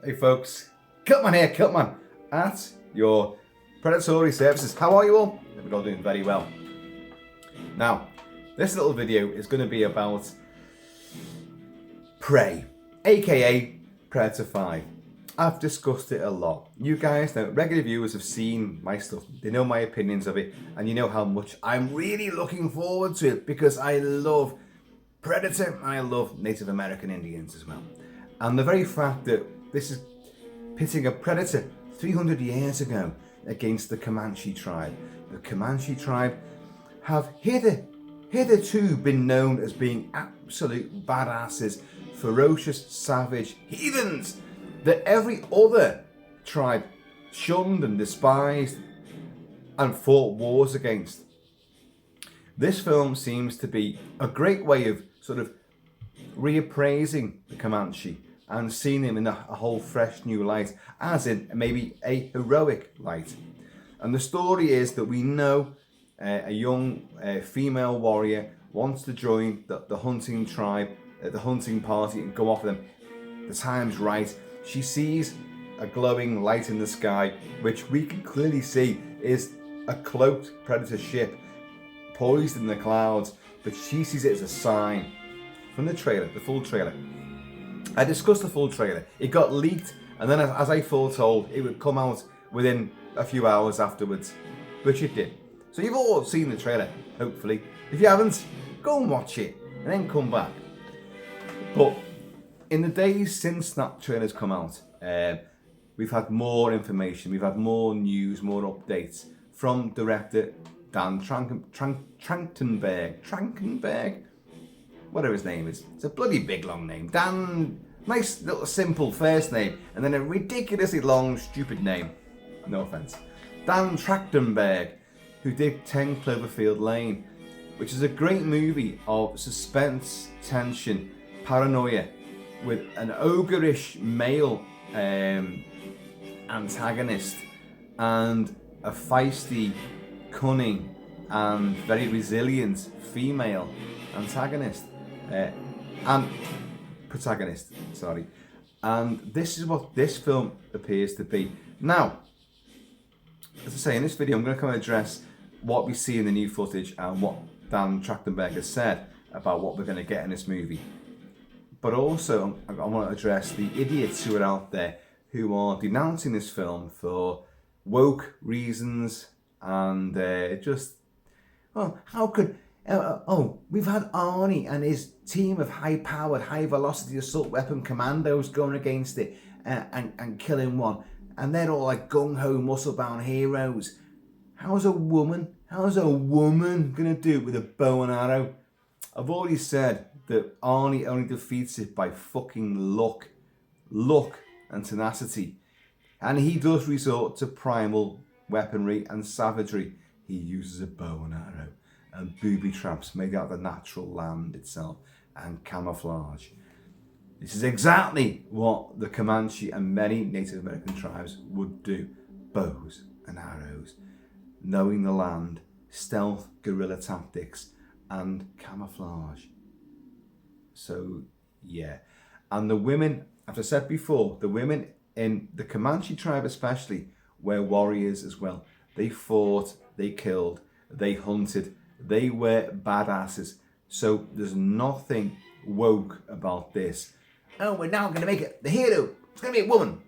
Hey folks, Kilt-Man here, Kilt-Man at your predatory services. How are you all? We're all doing very well. Now, this little video is going to be about Prey, aka Predator 5. I've discussed it a lot. You guys know, regular viewers have seen my stuff. They know my opinions of it, and you know how much I'm really looking forward to it because I love Predator and I love Native American Indians as well. And the very fact that this is pitting a predator 300 years ago against the Comanche tribe. The Comanche tribe have hitherto been known as being absolute badasses, ferocious, savage heathens that every other tribe shunned and despised and fought wars against. This film seems to be a great way of sort of reappraising the Comanche and seeing him in a whole fresh new light, as in maybe a heroic light. And the story is that we know a young female warrior wants to join the hunting tribe, the hunting party, and go off with them. The time's right. She sees a glowing light in the sky, which we can clearly see is a cloaked predator ship poised in the clouds, but she sees it as a sign. From the trailer, the full trailer. I discussed the full trailer. It got leaked, and then as I foretold, it would come out within a few hours afterwards, which it did. So you've all seen the trailer, hopefully. If you haven't, go and watch it, and then come back. But in the days since that trailer's come out, we've had more information, we've had more news, more updates from director Trachtenberg, whatever his name is. It's a bloody big long name. Dan, nice little simple first name, and then a ridiculously long stupid name. No offense. Dan Trachtenberg, who did 10 Cloverfield Lane, which is a great movie of suspense, tension, paranoia, with an ogreish male antagonist and a feisty, cunning, and very resilient female antagonist and protagonist, sorry. And this is what this film appears to be. Now, as I say, in this video I'm going to come and address what we see in the new footage and what Dan Trachtenberg has said about what we're going to get in this movie. But also I want to address the idiots who are out there who are denouncing this film for woke reasons and just, well, how could we've had Arnie and his team of high-powered, high-velocity assault weapon commandos going against it and killing one. And they're all like gung-ho, muscle-bound heroes. How's a woman going to do it with a bow and arrow? I've already said that Arnie only defeats it by fucking luck and tenacity. And he does resort to primal weaponry and savagery. He uses a bow and arrow and booby traps made out of the natural land itself and camouflage. This is exactly what the Comanche and many Native American tribes would do. Bows and arrows, knowing the land, stealth, guerrilla tactics, and camouflage. So, yeah. And the women, as I said before, the women in the Comanche tribe especially were warriors as well. They fought, they killed, they hunted, they were badasses. So there's nothing woke about this. Oh, we're now going to make it the hero. It's going to be a woman.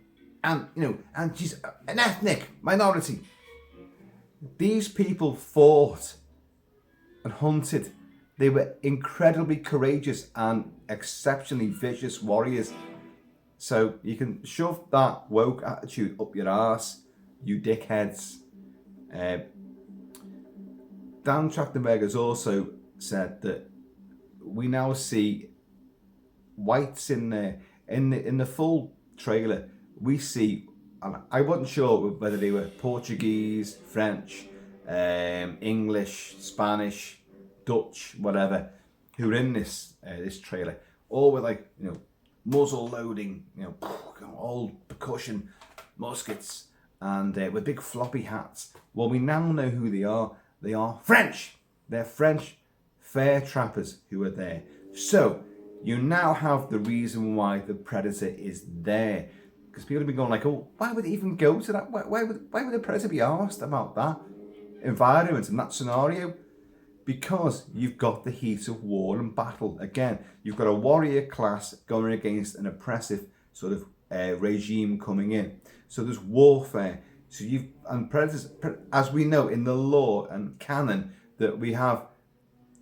And, and she's an ethnic minority. These people fought and hunted. They were incredibly courageous and exceptionally vicious warriors. So you can shove that woke attitude up your arse, you dickheads. Dan Trachtenberg has also said that we now see whites in there. In the full trailer, we see, and I wasn't sure whether they were Portuguese, French, English, Spanish, Dutch, whatever, who are in this trailer, all with like muzzle loading, old percussion muskets, and with big floppy hats. Well, we now know who they are. They are French. They're French fair trappers who are there. So you now have the reason why the predator is there. Because people have been going like, oh, why would it even go to that? Why would the predator be asked about that environment and that scenario? Because you've got the heat of war and battle. Again, you've got a warrior class going against an oppressive sort of regime coming in. So there's warfare. So and predators, as we know in the lore and canon, that we have,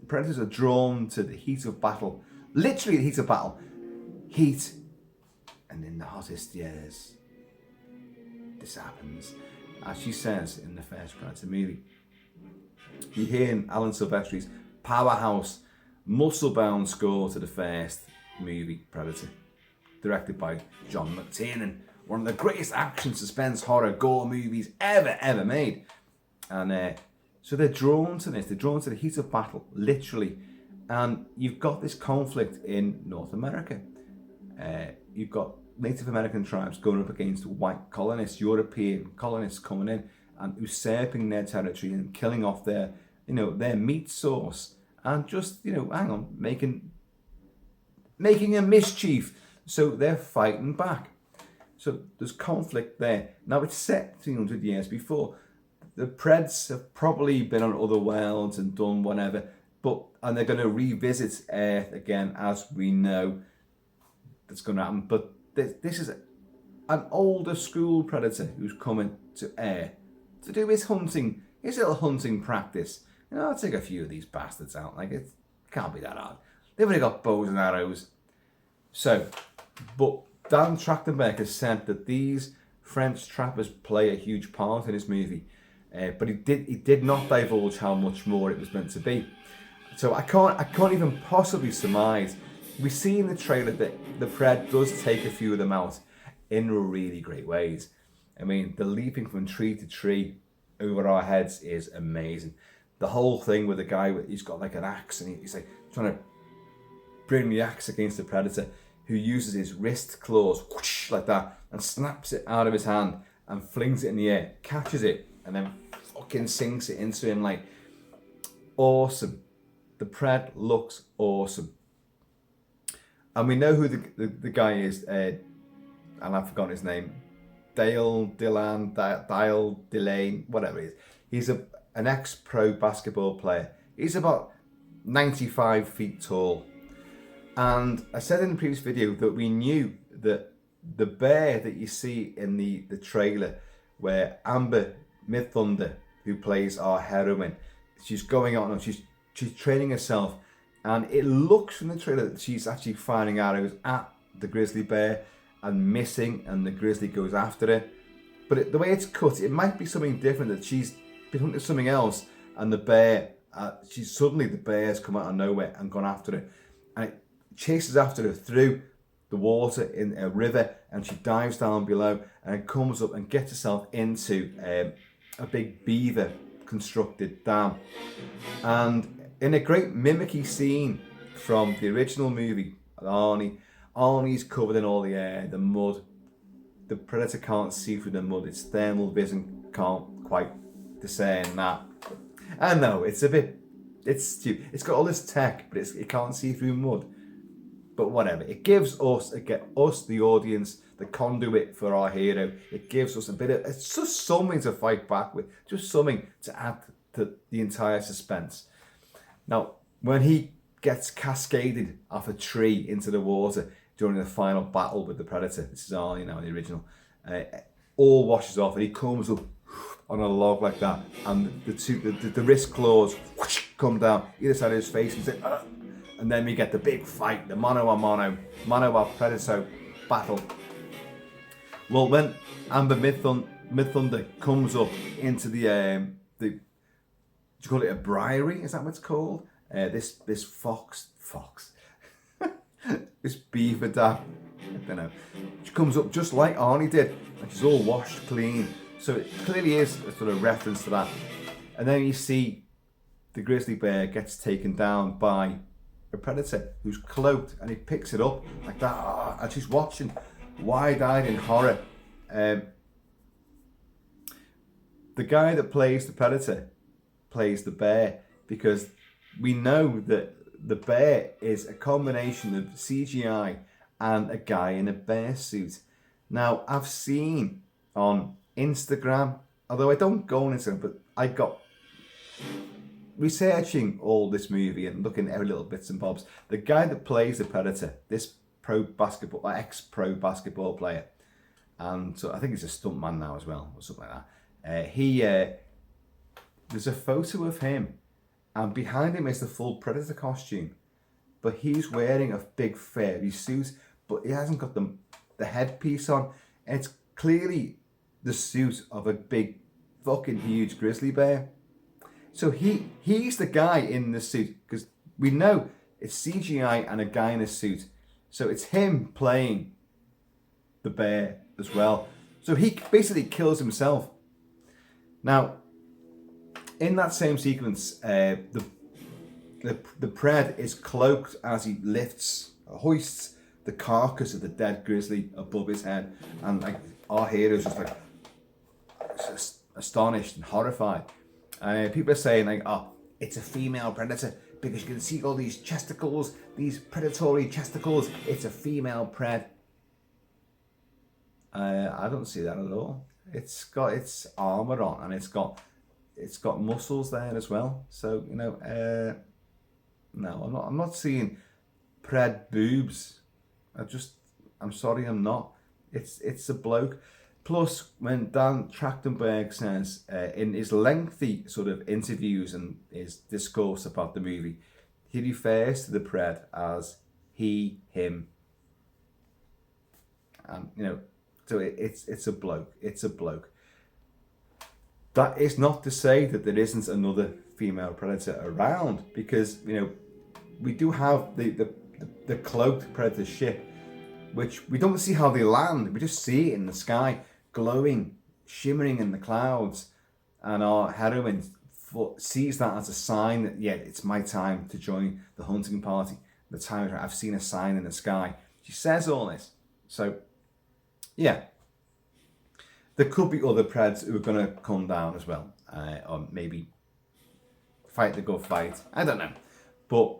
predators are drawn to the heat of battle. Literally the heat of battle. Heat. And in the hottest years, this happens. As she says in the first Predator movie. You hear in Alan Silvestri's powerhouse, muscle-bound score to the first movie, Predator, directed by John McTiernan, one of the greatest action, suspense, horror, gore movies ever made. And so they're drawn to this. They're drawn to the heat of battle, literally. And you've got this conflict in North America. You've got Native American tribes going up against white colonists, European colonists coming in and usurping their territory and killing off their meat source and just, making a mischief. So they're fighting back. So there's conflict there. Now it's set 300 years before. The Preds have probably been on other worlds and done whatever, and they're going to revisit Earth again, as we know that's going to happen. But this is an older school Predator who's coming to Earth to do his little hunting practice. I'll take a few of these bastards out. Like, it can't be that hard. They've only got bows and arrows. So, but Dan Trachtenberg has said that these French trappers play a huge part in his movie, but he did not divulge how much more it was meant to be. So I can't even possibly surmise. We see in the trailer that the Pred does take a few of them out in really great ways. I mean, the leaping from tree to tree over our heads is amazing. The whole thing with the guy, he's got like an axe and he's like trying to bring the axe against the Predator, who uses his wrist claws whoosh, like that and snaps it out of his hand and flings it in the air, catches it and then fucking sinks it into him. Like, awesome. The Pred looks awesome. And we know who the guy is, and I've forgotten his name. Dale Delane, whatever it is. He's an ex-pro basketball player. He's about 95 feet tall. And I said in the previous video that we knew that the bear that you see in the trailer, where Amber Midthunder, who plays our heroine, she's going on and she's training herself, and it looks from the trailer that she's actually firing arrows at the grizzly bear and missing, and the grizzly goes after her. But the way it's cut, it might be something different, that she's been hunting something else, and the bear, the bear's come out of nowhere and gone after her, and it chases after her through the water in a river, and she dives down below and comes up and gets herself into a big beaver constructed dam. And in a great mimicky scene from the original movie, Arnie's covered in all the air, the mud. The Predator can't see through the mud. Its thermal vision can't quite discern that. I know, it's stupid. It's got all this tech, but it can't see through mud. But whatever. It gives us, the audience, the conduit for our hero. It gives us it's just something to fight back with. Just something to add to the entire suspense. Now, when he gets cascaded off a tree into the water during the final battle with the Predator, this is all, the original, all washes off and he comes up on a log like that, and the wrist claws whoosh, come down either side of his face, and then we get the big fight, the mano a Predator battle. Well, when Amber Midthunder comes up into the do you call it a briary? Is that what it's called? This fox, this beaver dam, I don't know. She comes up just like Arnie did, and she's all washed clean. So it clearly is a sort of reference to that. And then you see the grizzly bear gets taken down by a Predator who's cloaked, and he picks it up like that, and she's watching wide-eyed in horror. The guy that plays the Predator plays the bear, because we know that the bear is a combination of CGI and a guy in a bear suit. Now, I've seen on Instagram, although I don't go on Instagram, but I got researching all this movie and looking at every little bits and bobs. The guy that plays the Predator, this ex-pro basketball player, and so I think he's a stuntman now as well, or something like that. There's a photo of him, and behind him is the full Predator costume, but he's wearing a big furry suit, but he hasn't got the headpiece on. And it's clearly the suit of a big, fucking huge grizzly bear. So he's the guy in the suit, because we know it's CGI and a guy in a suit. So it's him playing the bear as well. So he basically kills himself. Now, in that same sequence, the Pred is cloaked as he hoists the carcass of the dead grizzly above his head, and like our hero's just like astonished and horrified. People are saying like, "Oh, it's a female predator because you can see all these chesticles, these predatory chesticles. It's a female pred." I don't see that at all. It's got its armor on, and it's got muscles there as well. So no, I'm not seeing pred boobs. I'm sorry, I'm not. It's a bloke. Plus, when Dan Trachtenberg says in his lengthy sort of interviews and his discourse about the movie, he refers to the Pred as he, him. And so it's a bloke. It's a bloke. That is not to say that there isn't another female predator around, because we do have the cloaked predator ship, which we don't see how they land. We just see it in the sky, glowing, shimmering in the clouds, and our heroine sees that as a sign that, yeah, it's my time to join the hunting party. The time I've seen a sign in the sky. She says all this. So, yeah, there could be other Preds who are going to come down as well, or maybe fight the good fight. I don't know, but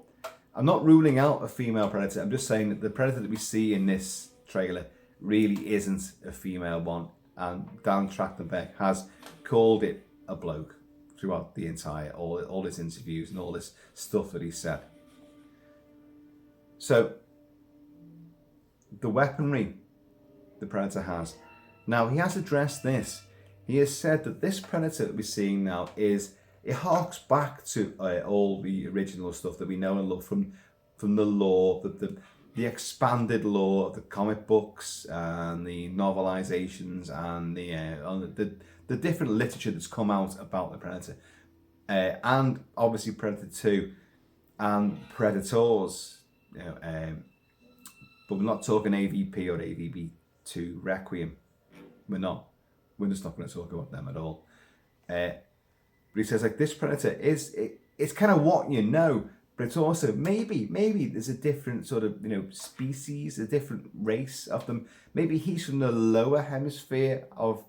I'm not ruling out a female predator. I'm just saying that the predator that we see in this trailer really isn't a female one, and Dan Trachtenberg has called it a bloke throughout the entire all his interviews and all this stuff that he said. So the weaponry the predator has. Now, he has addressed this. He has said that this predator that we're seeing now it harks back to all the original stuff that we know and love from the lore, the expanded lore of the comic books and the novelizations and the different literature that's come out about the Predator, and obviously Predator 2 and Predators. But we're not talking AVP or AVP2 Requiem. We're not. We're just not going to talk about them at all. But he says like this predator it's kind of what you know, but it's also maybe there's a different sort of species, a different race of them. Maybe he's from the lower hemisphere of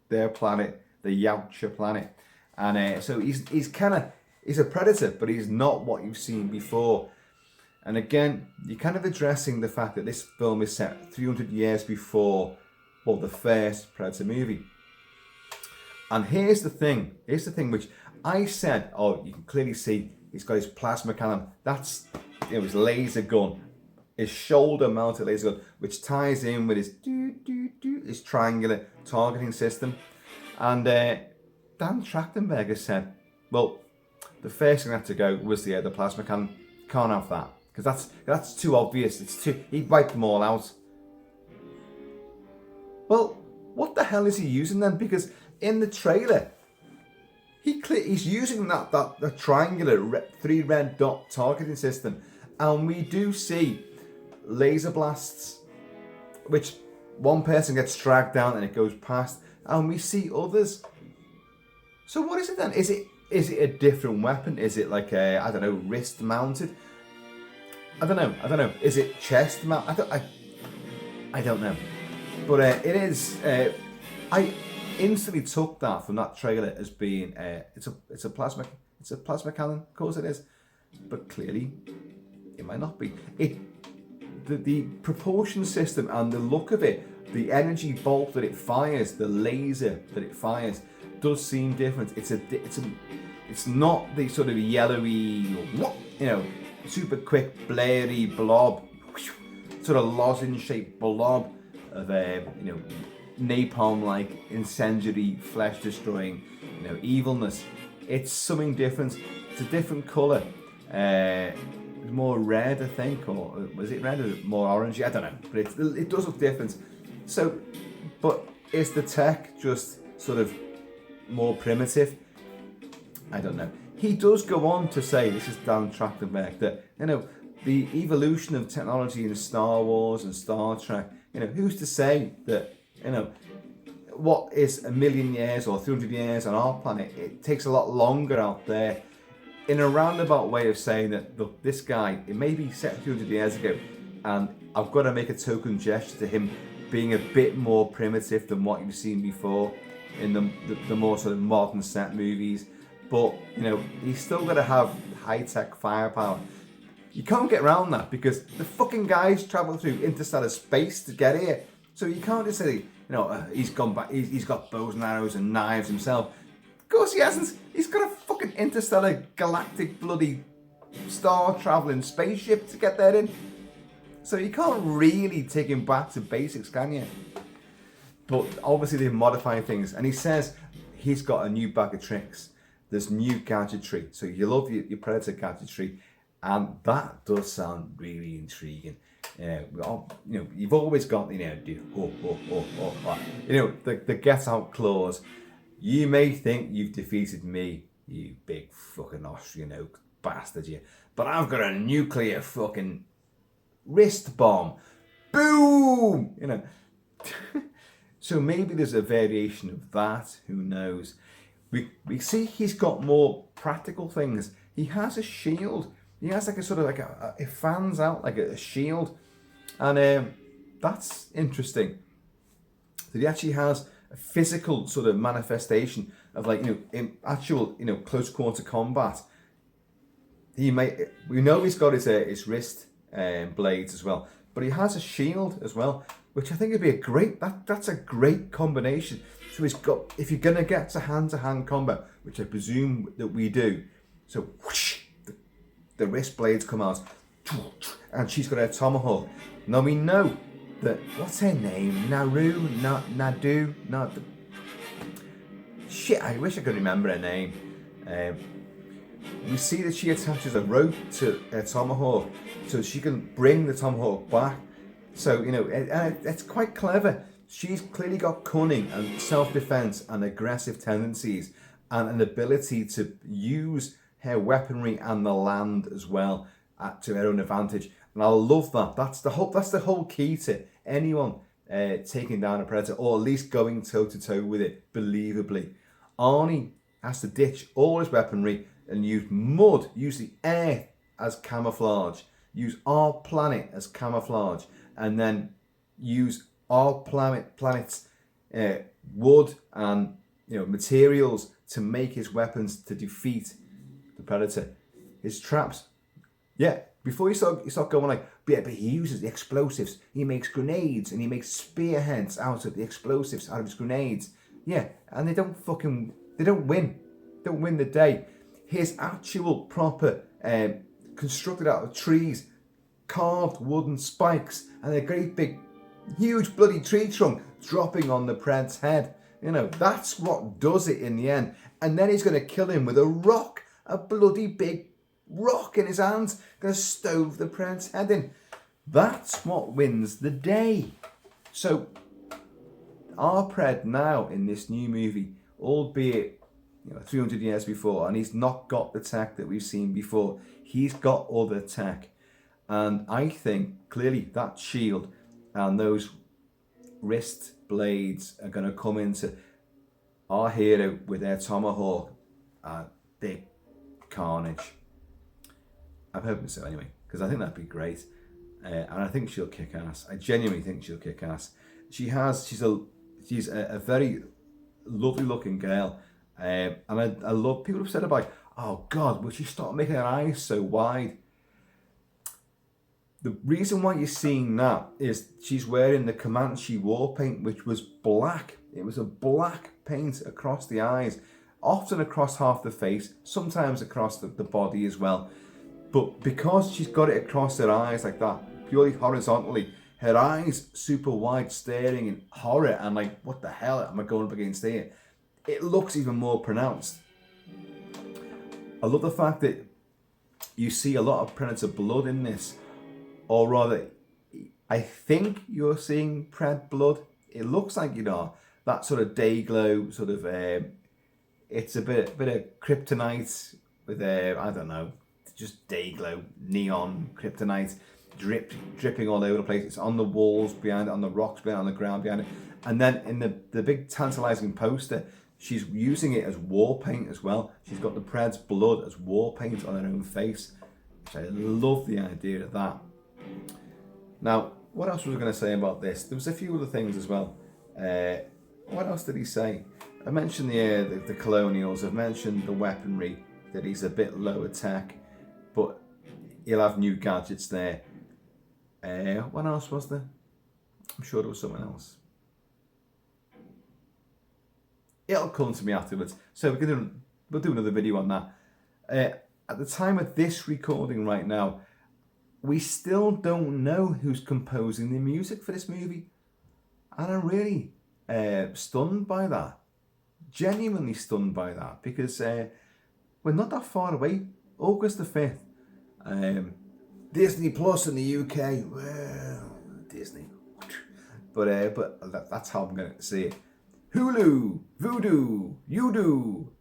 their planet, the Yautja planet, and so he's a predator, but he's not what you've seen before. And again, you're kind of addressing the fact that this film is set 300 years before the first Predator movie. And here's the thing which I said, you can clearly see he's got his plasma cannon. That's his laser gun, his shoulder mounted laser gun, which ties in with his triangular targeting system. And Dan Trachtenberg has said, well, the first thing that had to go was the plasma cannon. Can't have that, because that's too obvious. He'd wipe them all out. Well, what the hell is he using then? Because in the trailer, he's using that triangular 3 red dot targeting system, and we do see laser blasts, which one person gets dragged down and it goes past, and we see others. So what is it then? Is it a different weapon? Is it like wrist mounted? I don't know. Is it chest mounted? I don't know. But it is. I instantly took that from that trailer as being it's a plasma cannon. Of course it is, but clearly it might not be. the propulsion system and the look of it, the energy bolt that it fires, the laser that it fires, does seem different. It's not the sort of yellowy, super quick, blary blob, sort of lozenge-shaped blob of napalm-like, incendiary, flesh-destroying, evilness. It's something different. It's a different colour. More red, I think, or was it red or more orangey? I don't know, but it does look different. So, but is the tech just sort of more primitive? I don't know. He does go on to say, this is Dan Trachtenberg, that the evolution of technology in Star Wars and Star Trek, who's to say that what is 1,000,000 years or 300 years on our planet, it takes a lot longer out there. In a roundabout way of saying that, look, this guy, it may be set 200 years ago, and I've got to make a token gesture to him being a bit more primitive than what you've seen before in the more sort of modern set movies. But, he's still got to have high-tech firepower. You can't get around that because the fucking guy's travelled through interstellar space to get here. So you can't just say, he's gone back, he's got bows and arrows and knives himself. Of course he hasn't. He's got a fucking interstellar galactic bloody star travelling spaceship to get there in. So you can't really take him back to basics, can you? But obviously they're modifying things. And he says he's got a new bag of tricks. There's new gadgetry. So you love your Predator gadgetry. And that does sound really intriguing. You've always got, the get out clause. You may think you've defeated me, you big fucking Austrian oak bastard, you. But I've got a nuclear fucking wrist bomb. Boom! So maybe there's a variation of that. Who knows? We see he's got more practical things. He has a shield. He has like a sort of it fans out like a shield. And that's interesting. That he actually has a physical sort of manifestation of in actual close quarter combat. We know he's got his wrist blades as well, but he has a shield as well, which I think would be that's a great combination. So he's got, if you're gonna get to hand combat, which I presume that we do, so whoosh, the wrist blades come out, and she's got her tomahawk. Now we know that, what's her name? Nadu? Shit, I wish I could remember her name. We see that she attaches a rope to her tomahawk so she can bring the tomahawk back. So, it's quite clever. She's clearly got cunning and self-defense and aggressive tendencies and an ability to use her weaponry and the land as well to her own advantage. And I love that. That's the whole key to anyone taking down a Predator, or at least going toe-to-toe with it, believably. Arnie has to ditch all his weaponry and use mud, use the earth as camouflage, use our planet as camouflage, and then use our planet's wood and materials to make his weapons to defeat the Predator. His traps, before you start going but he uses the explosives. He makes grenades and he makes spearheads out of the explosives, out of his grenades. And they don't win. They don't win the day. His actual proper constructed out of trees, carved wooden spikes, and a great big, huge bloody tree trunk dropping on the Pred's head. That's what does it in the end. And then he's going to kill him with a rock, a bloody big rock in his hands, going to stove the Pred's head in. That's what wins the day. So our Pred now in this new movie, albeit 300 years before, and he's not got the tech that we've seen before. He's got other tech. And I think clearly that shield and those wrist blades are going to come into our hero with their tomahawk. Big carnage. I'm hoping so anyway, because I think that'd be great. And I think she'll kick ass. I genuinely think she'll kick ass. She's a very lovely looking girl. And I love, people have said about, oh God, will she stop making her eyes so wide? The reason why you're seeing that is she's wearing the Comanche war paint, which was black. It was a black paint across the eyes, often across half the face, sometimes across the body as well. But because she's got it across her eyes like that, purely horizontally, her eyes super wide, staring in horror and like, what the hell am I going up against here? It looks even more pronounced. I love the fact that you see a lot of Predator blood in this, or rather, I think you're seeing Pred blood. It looks like, that sort of day glow, sort of, it's a bit of kryptonite with, I don't know, just day glow, neon, kryptonite, dripping all over the place. It's on the walls behind it, on the rocks behind it, on the ground behind it. And then in the big tantalizing poster, she's using it as war paint as well. She's got the Pred's blood as war paint on her own face. Which I love the idea of that. Now, what else was I going to say about this? There was a few other things as well. What else did he say? I mentioned the colonials. I've mentioned the weaponry, that he's a bit lower tech, but he'll have new gadgets there. What else was there? I'm sure there was something else. It'll come to me afterwards. So we'll do another video on that. At the time of this recording right now, we still don't know who's composing the music for this movie. And I'm really stunned by that. Genuinely stunned by that. Because we're not that far away. August the 5th. Disney Plus in the UK. Well, Disney. But that's how I'm going to see it. Hulu, Voodoo, Udo,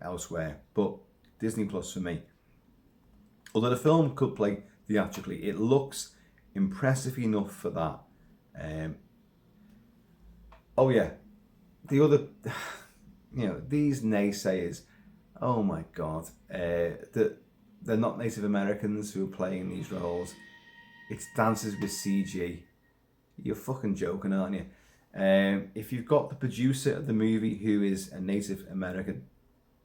elsewhere. But Disney Plus for me. Although the film could play theatrically, it looks impressive enough for that. Oh yeah, the other, these naysayers. Oh my God, they're not Native Americans who are playing these roles. It's dancers with CG. You're fucking joking, aren't you? If you've got the producer of the movie who is a Native American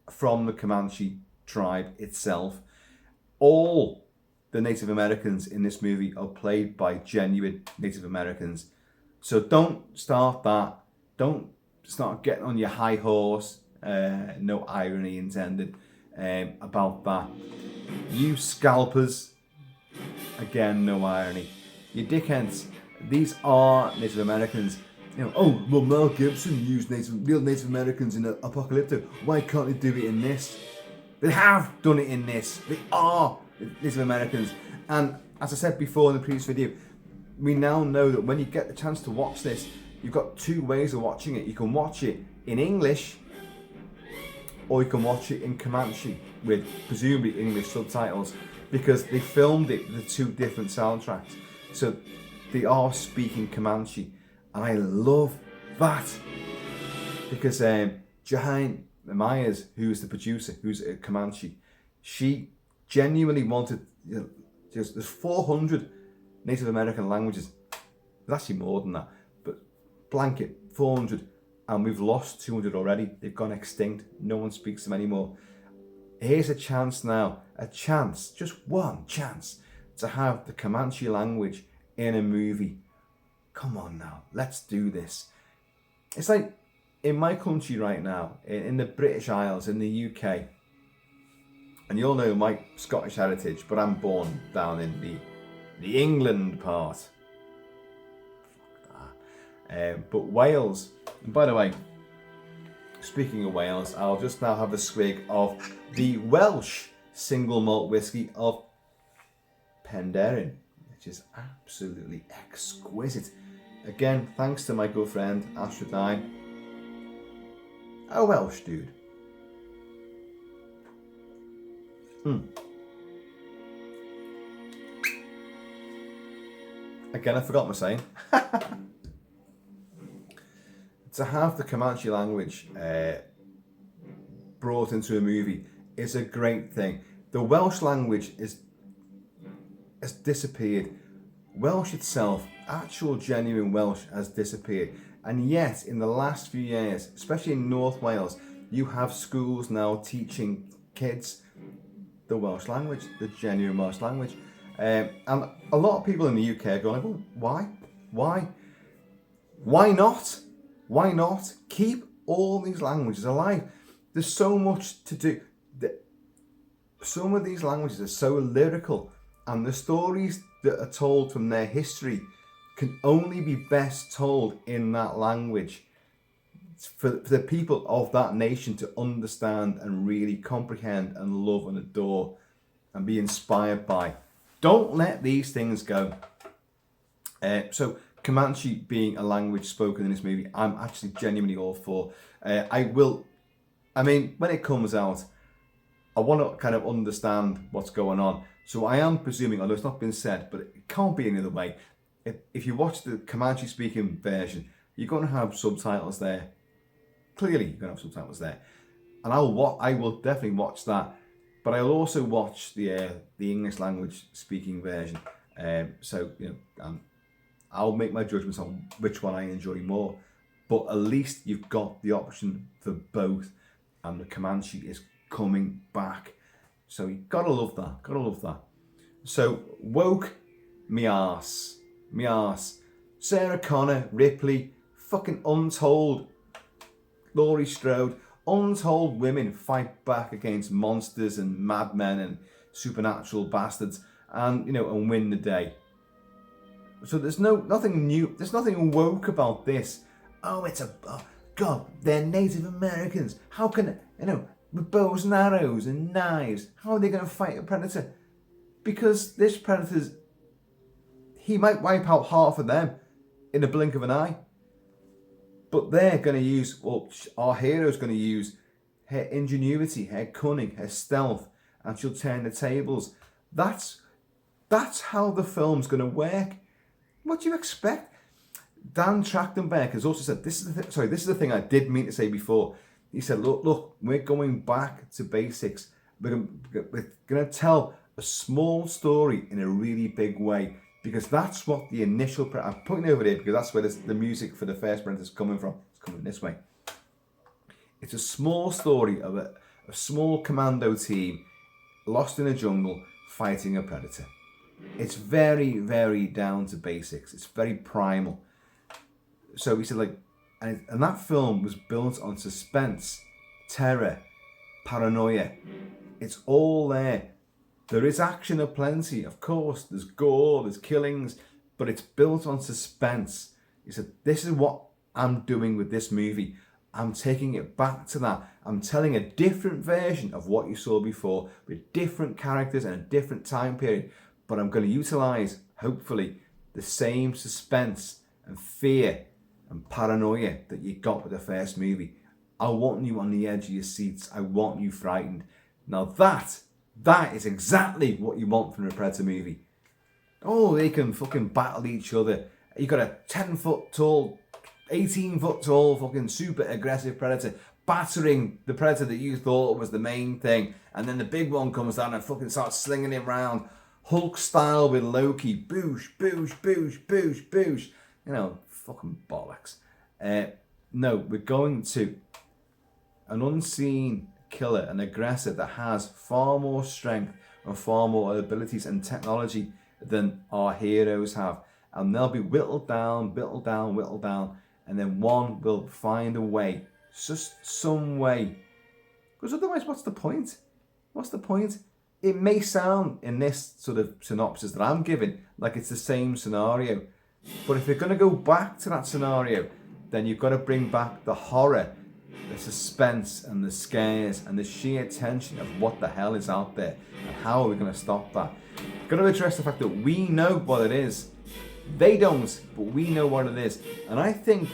from the Comanche tribe itself, all the Native Americans in this movie are played by genuine Native Americans. So don't start that. Don't start getting on your high horse. No irony intended about that. You scalpers, again, no irony. You dickheads, these are Native Americans. Oh, well, Mel Gibson used real Native Americans in Apocalypto. Why can't they do it in this? They have done it in this. They are Native Americans. And as I said before in the previous video, we now know that when you get the chance to watch this, you've got two ways of watching it. You can watch it in English, or you can watch it in Comanche with presumably English subtitles, because they filmed it with the two different soundtracks. So they are speaking Comanche. And I love that, because Jahan Myers, who's the producer, who's a Comanche, she genuinely wanted, there's 400 Native American languages. There's actually more than that, but blanket 400, and we've lost 200 already. They've gone extinct. No one speaks them anymore. Here's a chance now, just one chance, to have the Comanche language in a movie. Come on now, let's do this. It's like in my country right now, in the British Isles, in the UK, and you all know my Scottish heritage, but I'm born down in the England part. Fuck that. But Wales, and by the way, speaking of Wales, I'll just now have a swig of the Welsh single malt whiskey of Penderyn, which is absolutely exquisite. Again, thanks to my good friend Astrodine, a Welsh dude. Again, I forgot my saying. To have the Comanche language brought into a movie is a great thing. The Welsh language has disappeared. Welsh itself, actual genuine Welsh, has disappeared. And yet, in the last few years, especially in North Wales, you have schools now teaching kids the Welsh language, the genuine Welsh language. And a lot of people in the UK are going, well, why not? Why not keep all these languages alive? There's so much to do. Some of these languages are so lyrical, and the stories that are told from their history can only be best told in that language for the people of that nation to understand and really comprehend and love and adore and be inspired by. Don't let these things go. So Comanche being a language spoken in this movie, I'm actually genuinely all for. When it comes out, I want to kind of understand what's going on. So I am presuming, although it's not been said, but it can't be any other way. If you watch the Comanche speaking version, you're going to have subtitles there. Clearly, you're going to have subtitles there. And I will definitely watch that. But I'll also watch the English language speaking version. I'll make my judgments on which one I enjoy more. But at least you've got the option for both. And the Comanche is coming back. So you gotta love that. So woke me arse. Sarah Connor, Ripley, fucking Untold, Laurie Strode, Untold women fight back against monsters and madmen and supernatural bastards and win the day. So there's nothing new, there's nothing woke about this. God, they're Native Americans. How can, with bows and arrows and knives, how are they going to fight a predator? Because this predator's, he might wipe out half of them in a blink of an eye. But they're going to use, our hero's going to use her ingenuity, her cunning, her stealth, and she'll turn the tables. That's how the film's going to work. What do you expect? Dan Trachtenberg has also said, this is the thing I did mean to say before. He said, look, we're going back to basics. We're going to tell a small story in a really big way. Because that's what the initial... I'm putting over there because that's where the music for the first Predator is coming from. It's coming this way. It's a small story of a small commando team lost in a jungle fighting a predator. It's very, very down to basics. It's very primal. So he said, and that film was built on suspense, terror, paranoia. It's all there. There is action aplenty, of course. There's gore, there's killings, but it's built on suspense. He said, this is what I'm doing with this movie. I'm taking it back to that. I'm telling a different version of what you saw before with different characters and a different time period. But I'm going to utilize, hopefully, the same suspense and fear and paranoia that you got with the first movie. I want you on the edge of your seats. I want you frightened. Now that is exactly what you want from a Predator movie. Oh, they can fucking battle each other. You got a 10-foot tall, 18-foot tall, fucking super aggressive Predator battering the Predator that you thought was the main thing. And then the big one comes down and fucking starts slinging him around. Hulk style with Loki. Boosh, boosh, boosh, boosh, boosh. Fucking bollocks. No, we're going to an unseen killer, an aggressor that has far more strength and far more abilities and technology than our heroes have. And they'll be whittled down, and then one will find a way, just some way. Because otherwise, what's the point? It may sound in this sort of synopsis that I'm giving like it's the same scenario. But if you're going to go back to that scenario, then you've got to bring back the horror, the suspense and the scares and the sheer tension of what the hell is out there and how are we going to stop that. We've got to address the fact that we know what it is. They don't, but we know what it is. And I think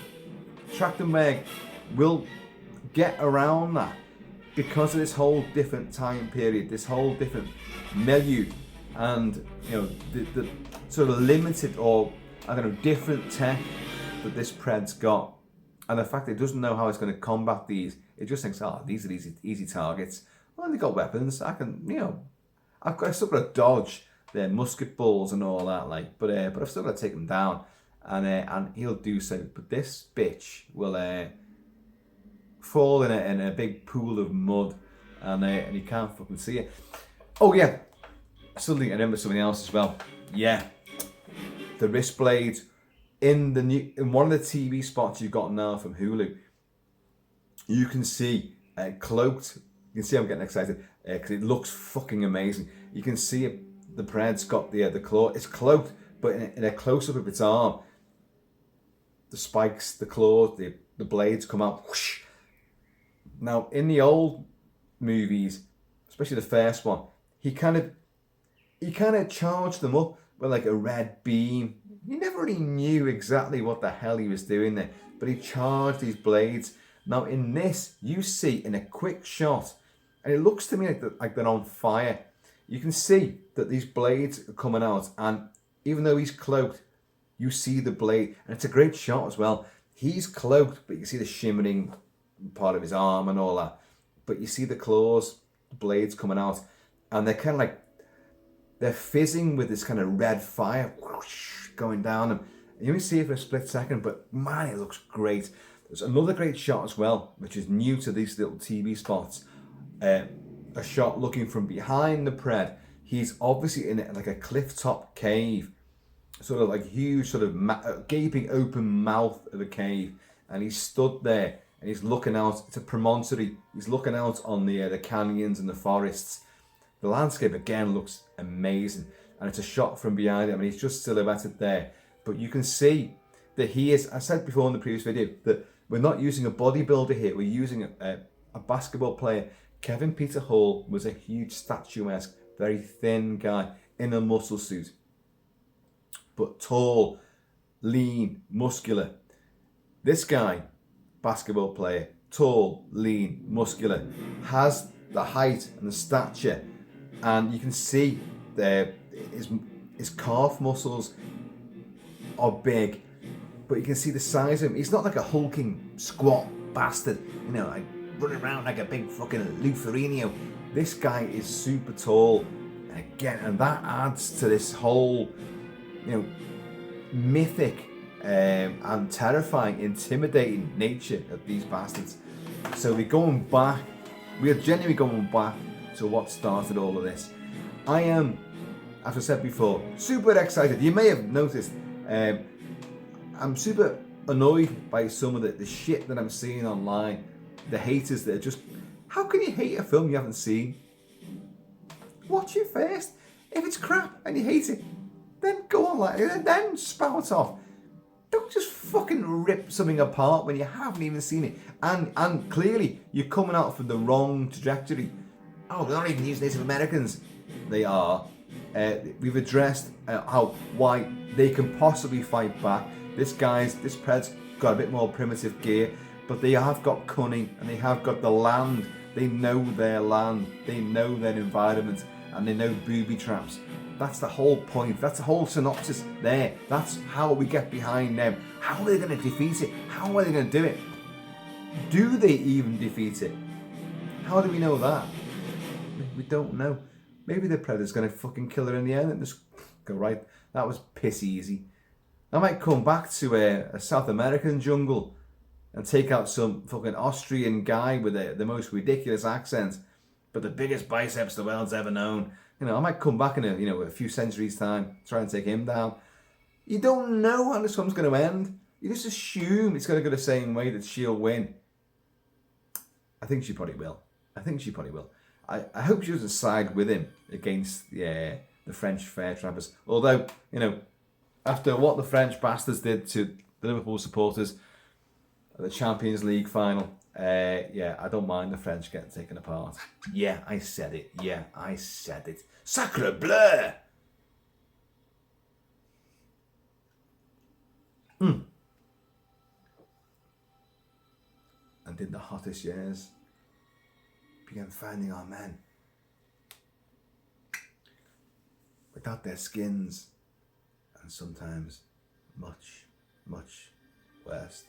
Trachtenberg will get around that because of this whole different time period, this whole different milieu, and the sort of limited or different tech that this Pred's got. And the fact that it doesn't know how it's going to combat these, it just thinks, these are easy targets. Well, they've got weapons. I can, I've still got to dodge their musket balls and all that, but I've still got to take them down, and he'll do so. But this bitch will fall in a big pool of mud, and you can't fucking see it. Oh yeah, Suddenly I remember something else as well. Yeah, the wrist blades in one of the TV spots you've got now from Hulu. You can see cloaked. You can see I'm getting excited because it looks fucking amazing. You can see it, the Pred's got the claw. It's cloaked, but in a close up of its arm, the spikes, the claws, the blades come out. Whoosh. Now in the old movies, especially the first one, he kind of charged them up with like a red beam. You never really knew exactly what the hell he was doing there, but he charged these blades. Now in this, you see in a quick shot, and it looks to me like they're on fire. You can see that these blades are coming out, and even though he's cloaked, you see the blade, and it's a great shot as well. He's cloaked, but you can see the shimmering part of his arm and all that. But you see the claws, the blades coming out, and they're kind of like, they're fizzing with this kind of red fire whoosh, going down them. You only see it for a split second, but man, it looks great. There's another great shot as well, which is new to these little TV spots. A shot looking from behind the Pred. He's obviously in like a cliff top cave, sort of like huge, sort of gaping open mouth of a cave, and he's stood there and he's looking out. It's a promontory. He's looking out on the canyons and the forests. The landscape again looks amazing, and it's a shot from behind him, and he's just silhouetted there. But you can see that he is. I said before in the previous video that we're not using a bodybuilder here. We're using a basketball player. Kevin Peter Hall was a huge statuesque, very thin guy in a muscle suit, but tall, lean, muscular. This guy, basketball player, tall, lean, muscular, has the height and the stature, and you can see there his calf muscles are big, but you can see the size of him. He's not like a hulking squat bastard, like running around like a big fucking Lou Ferrigno. This guy is super tall, and that adds to this whole, mythic and terrifying, intimidating nature of these bastards. So we're genuinely going back to what started all of this. I am, as I said before, super excited. You may have noticed, I'm super annoyed by some of the shit that I'm seeing online. The haters that are just, how can you hate a film you haven't seen? Watch it first. If it's crap and you hate it, then go online and then spout off. Don't just fucking rip something apart when you haven't even seen it. And clearly you're coming out from the wrong trajectory. Oh, they're not even using Native Americans. They are. We've addressed why they can possibly fight back. This Pred's got a bit more primitive gear, but they have got cunning and they have got the land. They know their land, they know their environment, and they know booby traps. That's the whole point. That's the whole synopsis there. That's how we get behind them. How are they going to defeat it? How are they going to do it? Do they even defeat it? How do we know that? We don't know. Maybe the Predator's going to fucking kill her in the end and just go, right, that was piss easy. I might come back to a South American jungle and take out some fucking Austrian guy with the most ridiculous accent, but the biggest biceps the world's ever known. I might come back in a few centuries' time, try and take him down. You don't know how this one's going to end. You just assume it's going to go the same way, that she'll win. I think she probably will. I hope she doesn't side with him against the French fair trappers. Although, after what the French bastards did to the Liverpool supporters at the Champions League final, I don't mind the French getting taken apart. Yeah, I said it. Sacre bleu! And in the hottest years, began finding our men without their skins, and sometimes much, much worse.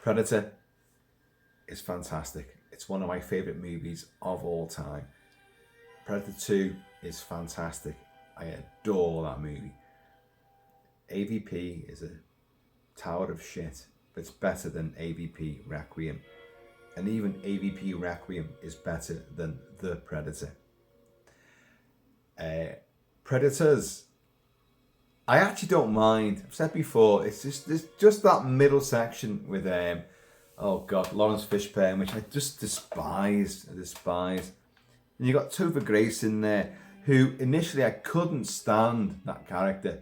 Predator is fantastic. It's one of my favourite movies of all time. Predator 2 is fantastic. I adore that movie. AVP is a tower of shit, but it's better than AVP Requiem. and even AVP Requiem is better than The Predator. Predators, I actually don't mind. I've said before, it's just that middle section with Lawrence Fishburne, which I just despise. And you got Topher Grace in there, who initially I couldn't stand that character.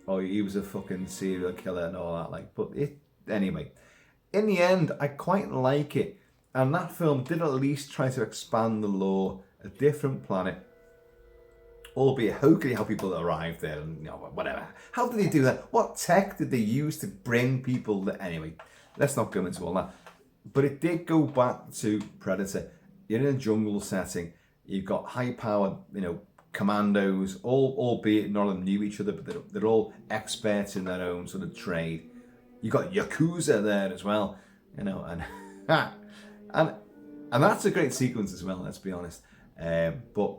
Oh, he was a fucking serial killer and all that. Anyway, in the end, I quite like it. And that film did at least try to expand the lore, a different planet. Albeit, hopefully how people arrived there and whatever. How did they do that? What tech did they use to bring people there? Anyway, let's not go into all that. But it did go back to Predator. You're in a jungle setting. You've got high-powered, commandos, albeit none of them knew each other, but they're all experts in their own sort of trade. You got Yakuza there as well, and and that's a great sequence as well. Let's be honest, but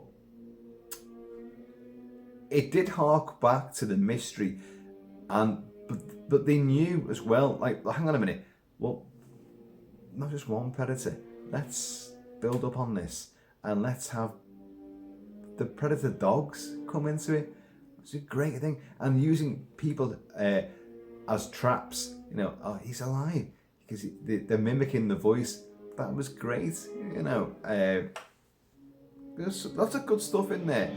it did hark back to the mystery, but they knew as well. Like, hang on a minute, well, not just one Predator. Let's build up on this, and let's have the Predator dogs come into it. It's a great thing, and using people as traps. He's alive because they're mimicking the voice. That was great. There's lots of good stuff in there.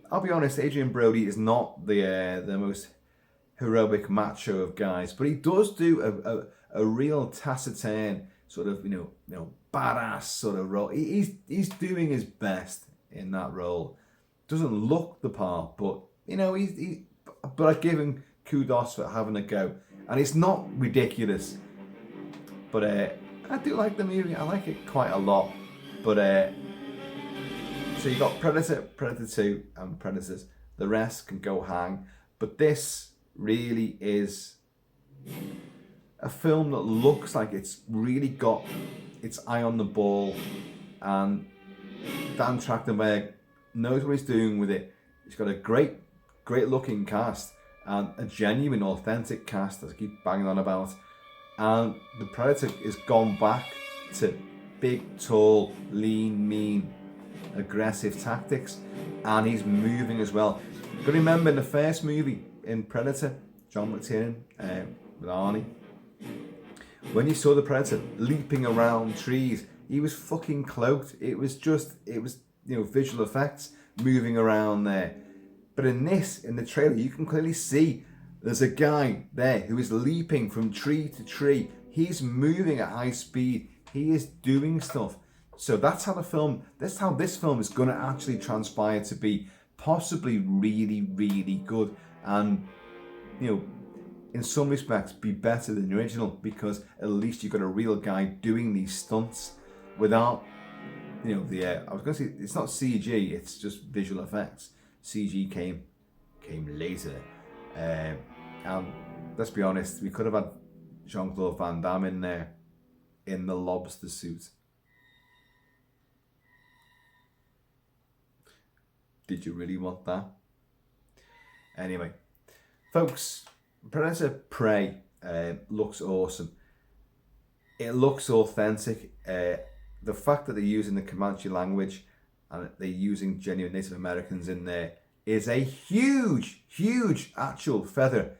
I'll be honest, Adrian Brody is not the most heroic macho of guys, but he does do a real taciturn sort of badass sort of role. He's doing his best in that role. Doesn't look the part, but but I give him kudos for having a go, and it's not ridiculous. But I do like the movie. I like it quite a lot. But so you got Predator, Predator 2, and Predators. The rest can go hang. But this really is a film that looks like it's really got its eye on the ball, and Dan Trachtenberg knows what he's doing with it. He's got a great looking cast and a genuine, authentic cast, as I keep banging on about. And the Predator has gone back to big, tall, lean, mean, aggressive tactics, and he's moving as well. But remember, in the first movie, in Predator, John McTiernan with Arnie, when you saw the Predator leaping around trees, he was fucking cloaked. It was visual effects moving around there. But in the trailer, you can clearly see there's a guy there who is leaping from tree to tree. He's moving at high speed. He is doing stuff. So that's how this film is going to actually transpire to be possibly really, really good. And, in some respects, be better than the original, because at least you've got a real guy doing these stunts without, I was going to say, it's not CG, it's just visual effects. CG came later. And let's be honest, we could have had Jean-Claude Van Damme in there in the lobster suit. Did you really want that? Anyway, folks, Predator Prey looks awesome. It looks authentic. The fact that they're using the Comanche language and they're using genuine Native Americans in there is a huge, huge actual feather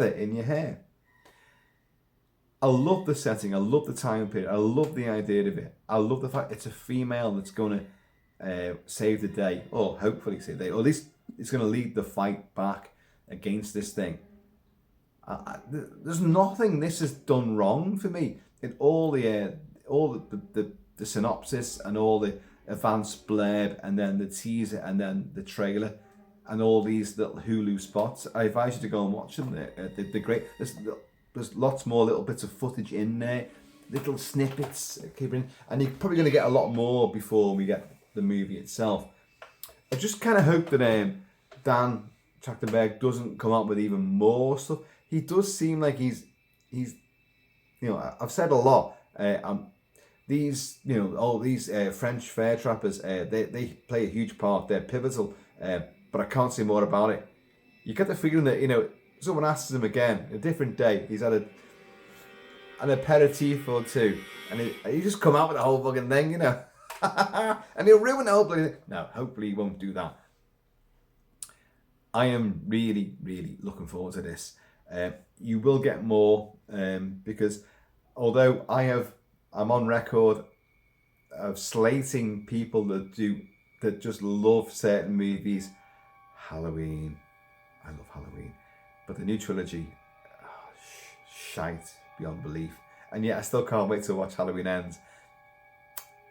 in your hair. I love the setting. I love the time period. I love the idea of it. I love the fact it's a female that's going to save the day, or hopefully save the day, or at least it's going to lead the fight back against this thing. There's nothing this has done wrong for me. In all the synopsis and all the advanced blurb and then the teaser and then the trailer and all these little Hulu spots, I advise you to go and watch them. They're great. There's lots more little bits of footage in there, little snippets, and you're probably going to get a lot more before we get the movie itself. I just kind of hope that Dan Trachtenberg doesn't come up with even more stuff. He does seem like he's I've said a lot. These French fair trappers, they play a huge part. They're pivotal, but I can't say more about it. You get the feeling that someone asks him again, a different day. He's had an aperitif or two, and he just come out with the whole fucking thing, you know. And he'll ruin the whole bloody thing. No, hopefully he won't do that. I am really, really looking forward to this. You will get more because although I'm on record of slating people that just love certain movies. Halloween, I love Halloween, but the new trilogy, shite beyond belief. And yet I still can't wait to watch Halloween Ends.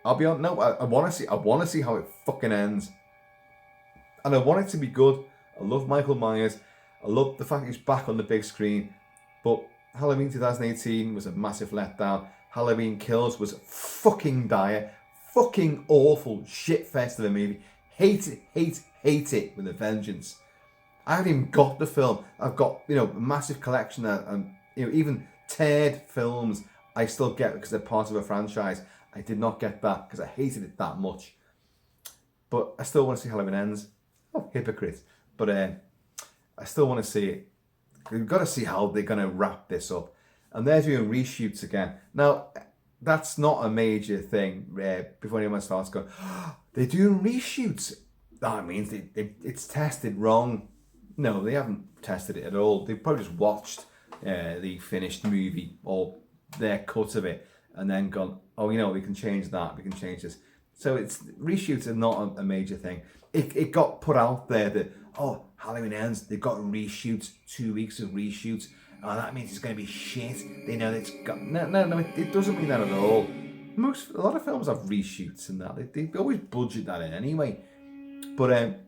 I'll be on. No, I want to see how it fucking ends, and I want it to be good. I love Michael Myers. I love the fact he's back on the big screen. But Halloween 2018 was a massive letdown. Halloween Kills was fucking dire, fucking awful shit fest of a movie. Hate it with a vengeance. I haven't even got the film. I've got a massive collection and even teared films I still get because they're part of a franchise. I did not get that because I hated it that much. But I still want to see Halloween Ends. Oh, hypocrite. But I still want to see it. We've got to see how they're going to wrap this up. And they're doing reshoots again. Now, that's not a major thing before anyone starts going, oh, they're doing reshoots. That means it's tested wrong. No, they haven't tested it at all. They've probably just watched the finished movie or their cut of it and then gone, oh, we can change that, we can change this. So reshoots are not a major thing. It got put out there that, oh, Halloween Ends, they've got reshoots, 2 weeks of reshoots. Oh, that means it's going to be shit. They know it's got... No, it doesn't mean that at all. A lot of films have reshoots and that. They always budget that in anyway. But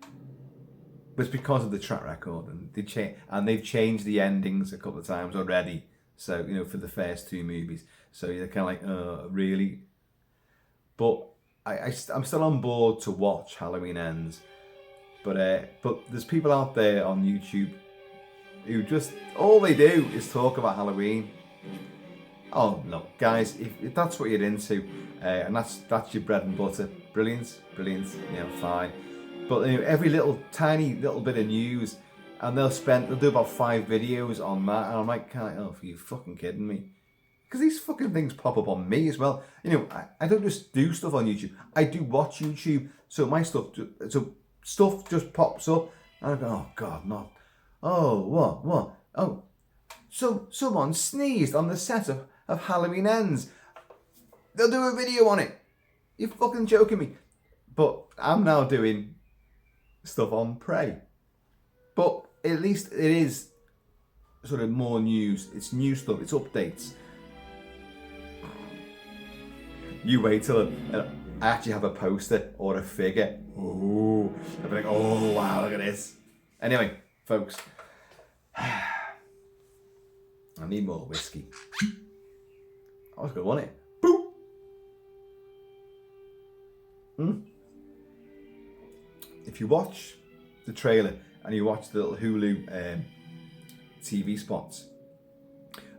it's because of the track record, and they've changed the endings a couple of times already. So, for the first two movies. So you're kind of like, really? But I'm still on board to watch Halloween Ends. But there's people out there on YouTube who just, all they do is talk about Halloween. Oh, no, guys, if that's what you're into, and that's your bread and butter, brilliant, fine. But every tiny little bit of news, and they'll do about 5 videos on that, and I'm like, are you fucking kidding me? Because these fucking things pop up on me as well. I don't just do stuff on YouTube. I do watch YouTube, so my stuff just pops up, and I go, oh God, not. Oh, what? Oh, so someone sneezed on the set of Halloween Ends. They'll do a video on it. You're fucking joking me. But I'm now doing stuff on Prey. But at least it is sort of more news. It's new stuff. It's updates. You wait till I actually have a poster or a figure. Ooh. I'll be like, oh, wow, look at this. Anyway, folks, I need more whiskey. I was good, wasn't it? Boop. If you watch the trailer and you watch the little Hulu TV spots,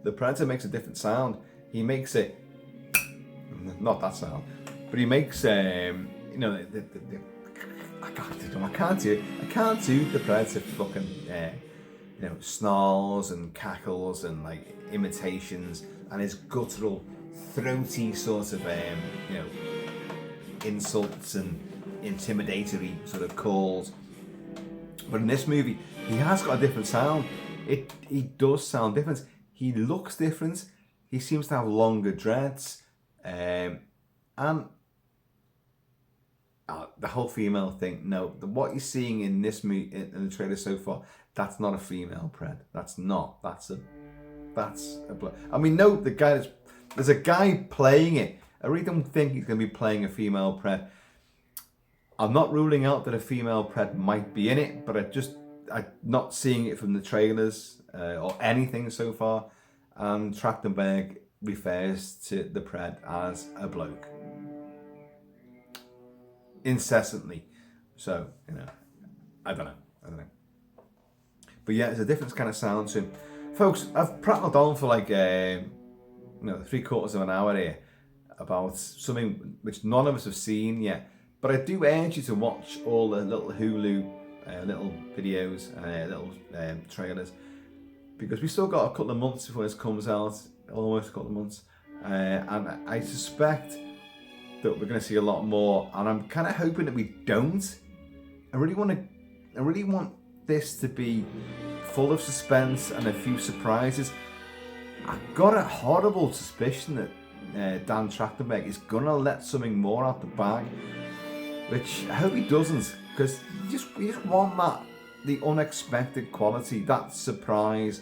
the Predator makes a different sound. He makes it, not that sound, but he makes I can't do the Predator fucking snarls and cackles and like imitations and his guttural, throaty sort of insults and intimidatory sort of calls. But in this movie, he has got a different sound. He does sound different. He looks different. He seems to have longer dreads, and the whole female thing. No, what you're seeing in this movie, in the trailer so far, that's not a female Pred. That's not. That's a. I mean, no, there's a guy playing it. I really don't think he's going to be playing a female Pred. I'm not ruling out that a female Pred might be in it, but I'm not seeing it from the trailers or anything so far. And Trachtenberg refers to the Pred as a bloke incessantly. So, I don't know. But yeah, there's a different kind of sound to him. Folks, I've prattled on for like 3/4 of an hour here about something which none of us have seen yet. But I do urge you to watch all the little Hulu little videos, little trailers, because we still got a couple of months before this comes out. almost a couple of months, and I suspect that we're going to see a lot more. And I'm kind of hoping that we don't. I really want this to be full of suspense and a few surprises. I've got a horrible suspicion that Dan Trachtenberg is gonna let something more out the bag, which I hope he doesn't, because you just want the unexpected quality, that surprise.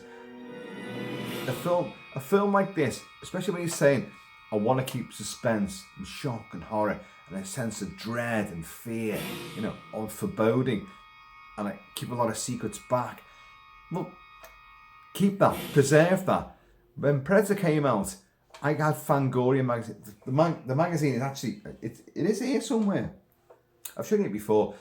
A film like this, especially when he's saying, I want to keep suspense and shock and horror and a sense of dread and fear, or foreboding, and I keep a lot of secrets back. Well, keep that, preserve that. When Predator came out, I had Fangoria magazine. The magazine is actually, it is here somewhere. I've shown you it before.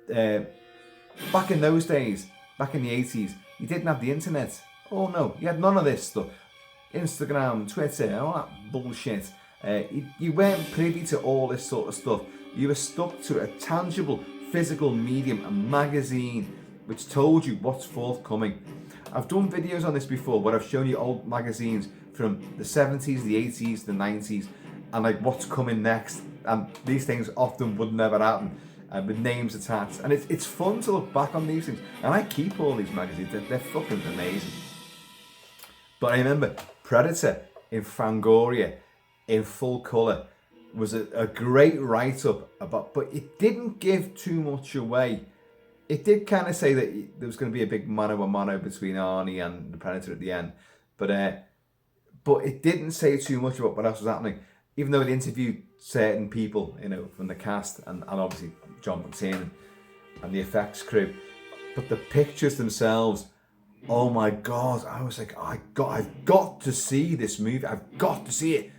Back in those days, back in the 80s, you didn't have the internet. Oh no, you had none of this stuff. Instagram, Twitter, all that bullshit. You weren't privy to all this sort of stuff. You were stuck to a tangible, physical medium, a magazine, which told you what's forthcoming. I've done videos on this before where I've shown you old magazines from the 70s, the 80s, the 90s, and like what's coming next. And these things often would never happen, with names attached. And it's fun to look back on these things. And I keep all these magazines, they're fucking amazing. But I remember Predator in Fangoria, in full colour, was a great write-up about, but it didn't give too much away. It did kind of say that there was going to be a big mano-a-mano between Arnie and the Predator at the end, but it didn't say too much about what else was happening. Even though it interviewed certain people, from the cast and obviously John McTiernan and the effects crew, but the pictures themselves, oh my God! I was like, I've got to see this movie. I've got to see it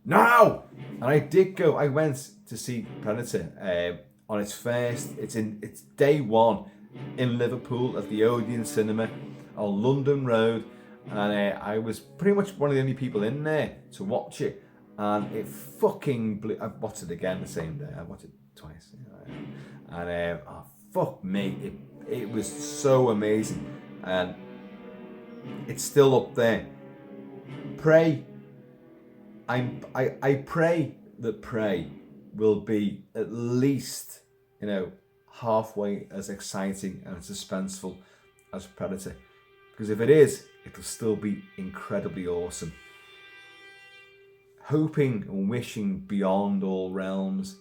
now. And I did go. I went to see Predator. On its day one in Liverpool at the Odeon Cinema on London Road, and I was pretty much one of the only people in there to watch it, and it fucking blew. I watched it again the same day. I watched it twice, and fuck me, it was so amazing, and it's still up there. I pray that Prey will be at least, halfway as exciting and suspenseful as Predator. Because if it is, it'll still be incredibly awesome. Hoping and wishing beyond all realms,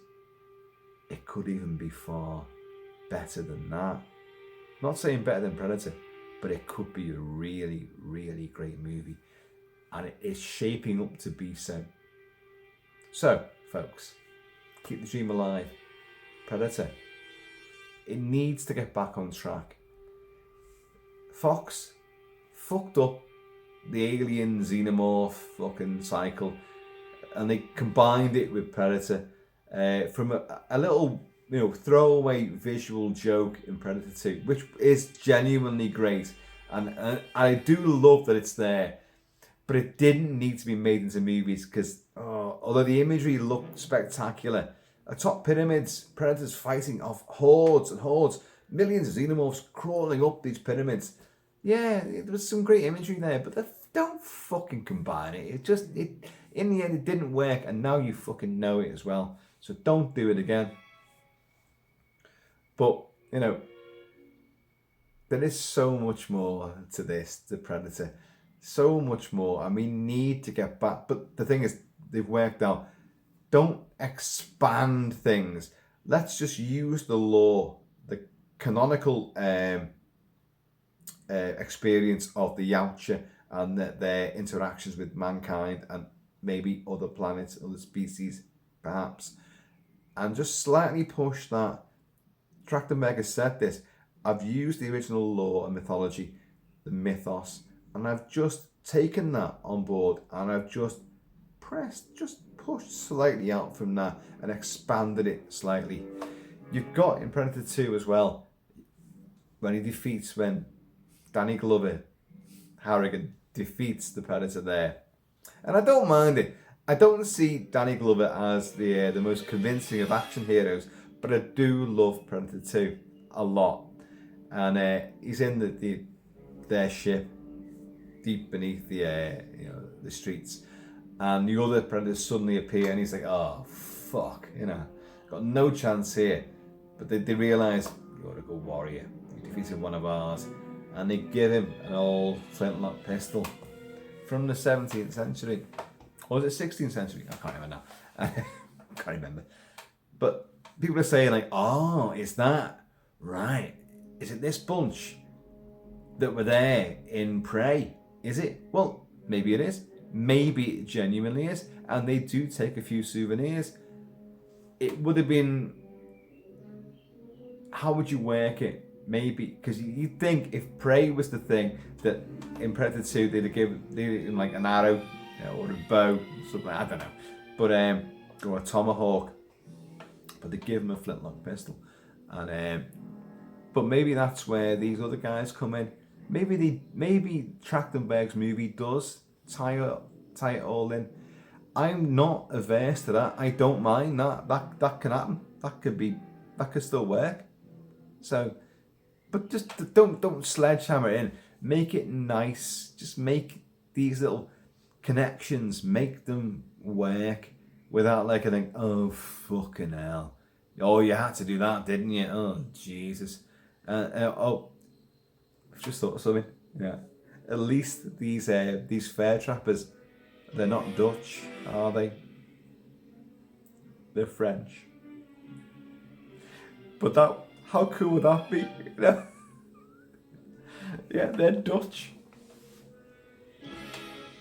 it could even be far better than that. Not saying better than Predator, but it could be a really, really great movie. And it is shaping up to be so. So, folks, keep the dream alive. Predator, it needs to get back on track. Fox fucked up the alien xenomorph fucking cycle, and they combined it with Predator from a little throwaway visual joke in Predator 2, which is genuinely great, and I do love that it's there, but it didn't need to be made into movies, because although the imagery looked spectacular, atop pyramids, predators fighting off hordes and hordes, millions of xenomorphs crawling up these pyramids. Yeah, there was some great imagery there, but don't fucking combine it. In the end, it didn't work, and now you fucking know it as well. So don't do it again. But, there is so much more to this, the Predator. So much more, and we need to get back. But the thing is, they've worked out, don't expand things. Let's just use the lore, the canonical experience of the Yautja and their interactions with mankind and maybe other planets, other species, perhaps, and just slightly push that. Trachtenberg has said this. I've used the original lore and mythology, the mythos, and I've just taken that on board, and I've just pushed slightly out from that and expanded it slightly. You've got in Predator 2 as well, when Danny Glover, Harrigan, defeats the Predator there. And I don't mind it. I don't see Danny Glover as the most convincing of action heroes, but I do love Predator 2 a lot. And he's in their ship, deep beneath the streets, and the other predators suddenly appear, and he's like, oh fuck, got no chance here. But they realise, you're a good warrior, you defeated one of ours, and they give him an old flintlock pistol from the 17th century, or was it 16th century? I can't remember now. Can't remember. But people are saying like, oh, is that right? Is it this bunch that were there in Prey? Is it? Well, maybe it is. Maybe it genuinely is. And they do take a few souvenirs. It would have been... How would you work it? Maybe, because you'd think if Prey was the thing, that in Predator 2 they'd have given like an arrow, or a bow, something, I don't know. But, or a tomahawk. But they give him a flintlock pistol. And but maybe that's where these other guys come in. Maybe Trachtenberg's movie does tie it all in. I'm not averse to that. I don't mind that. That can happen. That could still work. So, but just don't sledgehammer it in. Make it nice. Just make these little connections, make them work without like a thing, oh fucking hell. Oh, you had to do that, didn't you? Oh, Jesus. I've just thought of something. Yeah. At least these fair trappers, they're not Dutch, are they? They're French. But how cool would that be? Yeah, they're Dutch.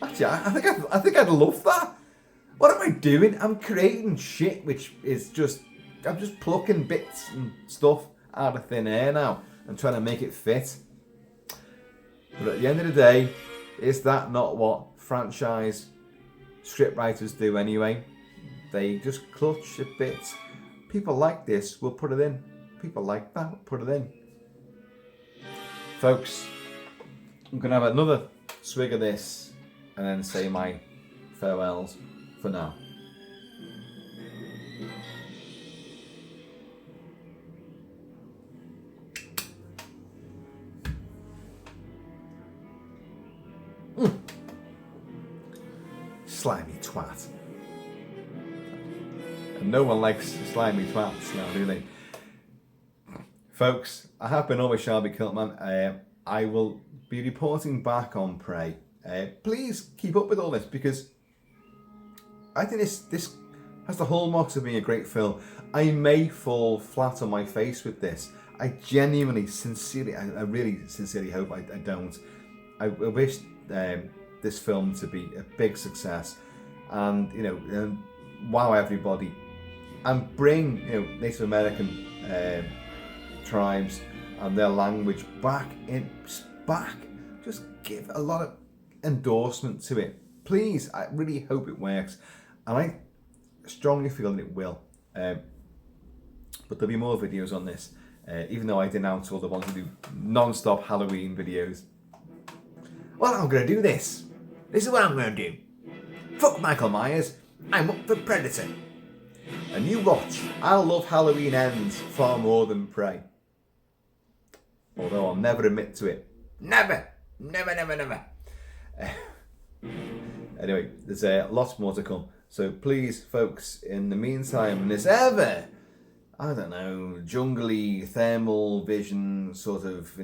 Actually, I think I'd love that. What am I doing? I'm creating shit which is I'm just plucking bits and stuff out of thin air now and trying to make it fit. But at the end of the day, is that not what franchise scriptwriters do anyway? They just clutch a bit. People like this, we'll put it in. People like that, we'll put it in. Folks, I'm going to have another swig of this and then say my farewells for now. Slimy twat. And no one likes slimy twats now, do they? Folks, I have been always Shelby Kilt-Man. I will be reporting back on Prey. Please keep up with all this, because I think this has the hallmarks of being a great film. I may fall flat on my face with this. I genuinely, sincerely, I really sincerely hope I don't. I wish this film to be a big success, and wow everybody, and bring Native American tribes and their language back. Just give a lot of endorsement to it, please. I really hope it works, and I strongly feel that it will. But there'll be more videos on this, even though I denounce all the ones who do non-stop Halloween videos. Well, I'm going to do this. This is what I'm going to do. Fuck Michael Myers. I'm up for Predator. And you watch. I'll love Halloween Ends far more than Prey. Although I'll never admit to it. Never. Anyway, there's lots more to come. So please, folks, in the meantime, this ever, I don't know, jungly, thermal vision, sort of,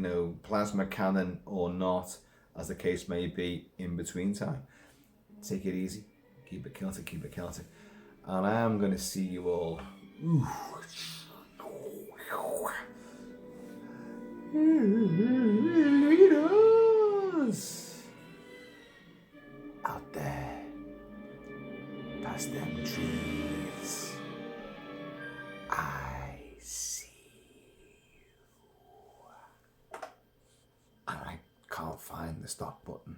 plasma cannon or not, as the case may be, in between time. Take it easy. Keep it Celtic. And I am going to see you all. Out there, past them trees, I see you. And I can't find the stop button.